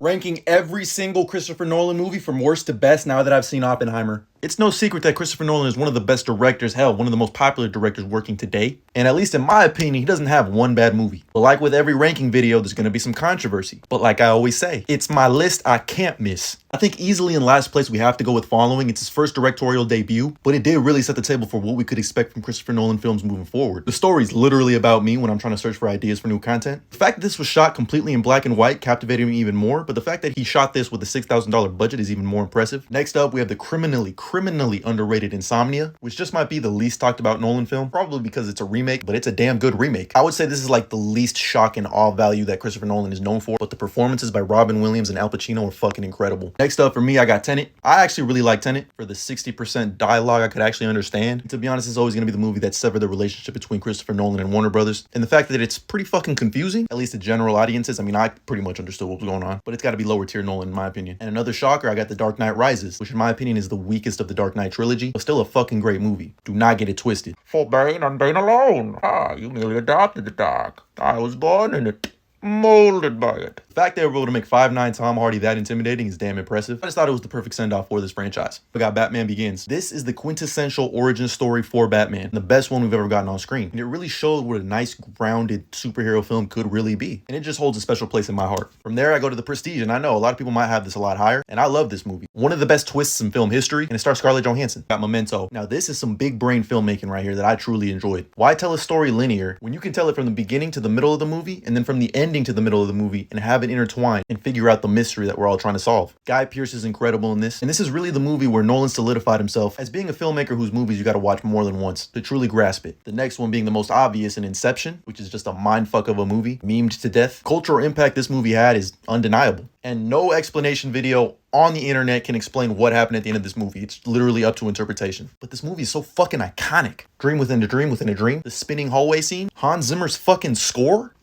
ranking every single Christopher Nolan movie from worst to best now that I've seen Oppenheimer. It's no secret that Christopher Nolan is one of the best directors, hell, one of the most popular directors working today. And at least in my opinion, he doesn't have one bad movie. But like with every ranking video, there's gonna be some controversy. But like I always say, it's my list I can't miss. I think easily in last place we have to go with Following. It's his first directorial debut, but it did really set the table for what we could expect from Christopher Nolan films moving forward. The story's literally about me when I'm trying to search for ideas for new content. The fact that this was shot completely in black and white captivated me even more, but the fact that he shot this with a $6,000 budget is even more impressive. Next up, we have the criminally underrated Insomnia, which just might be the least talked about Nolan film, probably because it's a remake, but it's a damn good remake. I would say this is like the least shock and awe value that Christopher Nolan is known for, but the performances by Robin Williams and Al Pacino are fucking incredible. Next up for me, I got Tenant. I actually really like Tenant for the 60% dialogue I could actually understand. And to be honest, it's always going to be the movie that severed the relationship between Christopher Nolan and Warner Brothers. And the fact that it's pretty fucking confusing, at least to general audiences. I mean, I pretty much understood what was going on, but it's got to be lower tier Nolan in my opinion. And another shocker, I got The Dark Knight Rises, which in my opinion is the weakest of the Dark Knight trilogy, but still a fucking great movie. Do not get it twisted. For Bane and Bane alone. You merely adopted the dark. I was born in it. Molded by it. The fact they were able to make 5'9" Tom Hardy that intimidating is damn impressive. I just thought it was the perfect send-off for this franchise. We got Batman Begins. This is the quintessential origin story for Batman, the best one we've ever gotten on screen. And it really showed what a nice, grounded superhero film could really be. And it just holds a special place in my heart. From there, I go to The Prestige, and I know a lot of people might have this a lot higher, and I love this movie. One of the best twists in film history, and it stars Scarlett Johansson. Got Memento. Now, this is some big brain filmmaking right here that I truly enjoyed. Why tell a story linear when you can tell it from the beginning to the middle of the movie, and then from the ending to the middle of the movie, and have it intertwined and figure out the mystery that we're all trying to solve. Guy Pearce is incredible in this, and this is really the movie where Nolan solidified himself as being a filmmaker whose movies you gotta watch more than once to truly grasp it. The next one being the most obvious in Inception, which is just a mindfuck of a movie, memed to death. Cultural impact this movie had is undeniable, and no explanation video on the internet can explain what happened at the end of this movie. It's literally up to interpretation. But this movie is so fucking iconic. Dream within a dream within a dream. The spinning hallway scene. Hans Zimmer's fucking score.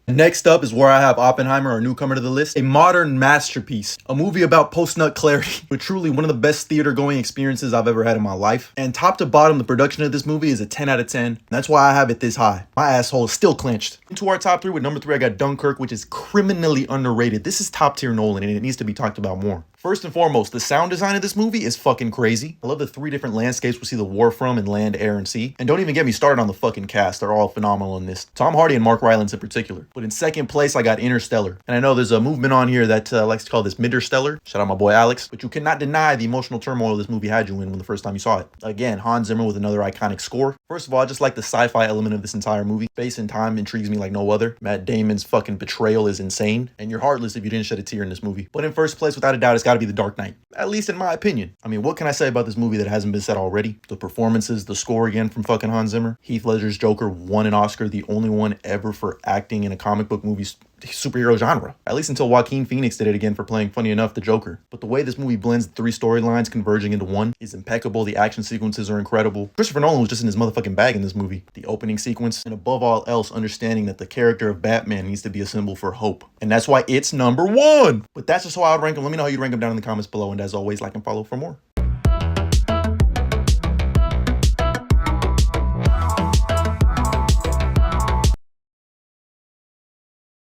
Next up is where I have Oppenheimer, a newcomer to the list. A modern masterpiece. A movie about post-nut clarity, but truly one of the best theater-going experiences I've ever had in my life. And top to bottom, the production of this movie is a 10 out of 10. That's why I have it this high. My asshole is still clenched. Into our top three, with number 3, I got Dunkirk, which is criminally underrated. This is top tier Nolan, and it needs to be talked about more. First and foremost, the sound design of this movie is fucking crazy. I love the 3 different landscapes we see the war from in land, air, and sea. And don't even get me started on the fucking cast. They're all phenomenal in this. Tom Hardy and Mark Rylance in particular. But in second place, I got Interstellar. And I know there's a movement on here that likes to call this Midterstellar. Shout out my boy Alex. But you cannot deny the emotional turmoil this movie had you in when the first time you saw it. Again, Hans Zimmer with another iconic score. First of all, I just like the sci-fi element of this entire movie. Space and time intrigues me like no other. Matt Damon's fucking betrayal is insane. And you're heartless if you didn't shed a tear in this movie. But in first place, without a doubt, it's got to be The Dark Knight. At least in my opinion. I mean, what can I say about this movie that hasn't been said already? The performances, the score again from fucking Hans Zimmer. Heath Ledger's Joker won an Oscar, the only one ever for acting in a comic book movie superhero genre. At least until Joaquin Phoenix did it again for playing, funny enough, the Joker. But the way this movie blends the 3 storylines converging into one is impeccable. The action sequences are incredible. Christopher Nolan was just in his motherfucking bag in this movie. The opening sequence, and above all else, understanding that the character of Batman needs to be a symbol for hope. And that's why it's number 1. But that's just how I would rank him. Let me know how you rank him down in the comments below. And as always, like and follow for more.